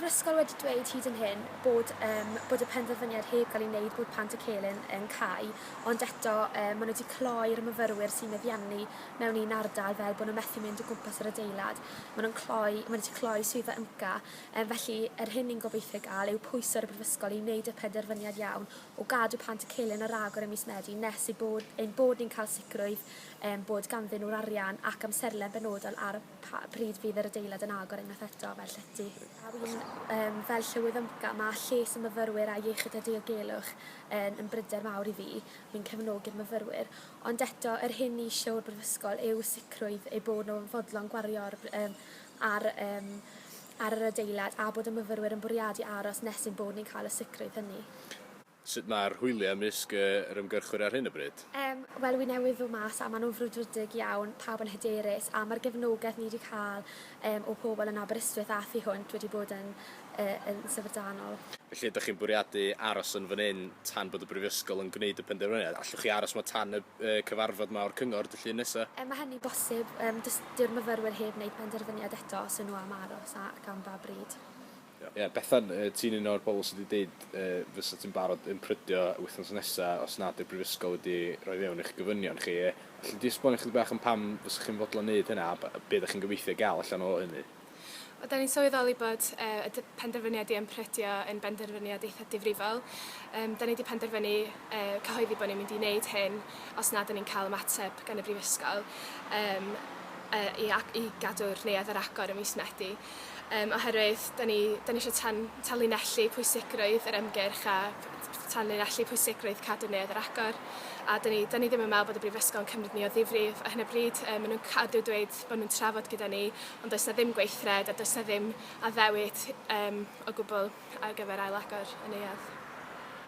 Brifysgol wedi dweud hyd yn hyn bod y penderfyniad heb cael ei wneud bod Pant y Celyn yn cau, ond eto maen nhw wedi cloi'r myfyrwyr sy'n meddiannu mewn un ardal fel bod nhw'n methu mynd o gwmpas yr adeilad. Maen wedi cloi swyddfa ymca, felly yr hyn ni'n gobeithio gael yw pwyso ar y Brifysgol i wneud y penderfyniad iawn o gadw Pant y Celyn ar agor ym mis Medi nes ein bod ni'n cael sicrwydd bod ganddyn nhw'r arian ac amserlen benodol ar pryd fydd yr adeilad yn agor unwaith eto fel llety. A wy'n fel llywydd ymca, mae lles y myfyrwyr a iechyd a diogelwch yn bryder mawr i fi. Wy'n cefnogi'r myfyrwyr. Ond eto, yr hyn ni eisiau o'r Brifysgol yw sicrwydd eu bod nhw'n fodlon gwario ar yr adeilad a bod y myfyrwyr yn bwriadu aros nes ein bod ni'n cael y sicrwydd hynny. Sut mae'r hwyliau ymysg yr ymgyrchwyr ar hyn o bryd? Wel, wy'n newydd ddod mas a maen nhw'n frwdfrydig iawn, pawb yn hyderus, a mae'r gefnogaeth ni wedi cael o pobl yn Aberystwyth a Thu Hwnt wedi bod yn syfrdanol. Felly, ydych chi'n bwriadu aros yn fan hyn tan bod y Brifysgol yn gwneud y penderfyniad? Allwch chi aros ma tan y cyfarfod ma o'r cyngor dy llun nesaf? Mae hynny bosib. Dyw'r myfyrwyr heb wneud penderfyniad eto sy'n nhw am aros ac am ba bryd. Bethan, ti'n un o'r bobl sydd wedi dweud fysa ti'n barod yn prydio wythnos nesaf os nad yw'r Brifysgol wedi rhoi fewn eich gyfynion chi. Felly di esbonio chydig bach am pam fysa chi'n fodlon wneud hynna a beth ydych chi'n gobeithio gael allan o hynny? Da ni'n sylweddoli bod y penderfyniad i ymprydio yn benderfyniad eitha difrifol. Da ni wedi penderfynu cyhoeddi bod ni'n mynd i wneud hyn os nad ni'n cael ymateb gan y Brifysgol i gadw'r neuadd ar agor ym mis Medi. Oherwydd, da ni eisiau tanlinellu pwysigrwydd yr ymgyrch a tanlinellu pwysigrwydd cadw neuadd ar agor. A da ni ddim yn meddwl bod y Brifysgol yn cymryd ni o ddifrif ar hyn o bryd. Maen nhw'n cadw dweud bod nhw'n trafod gyda ni, ond does na ddim gweithred a does na ddim addewid o gwbl ar gyfer ail agor y neuadd.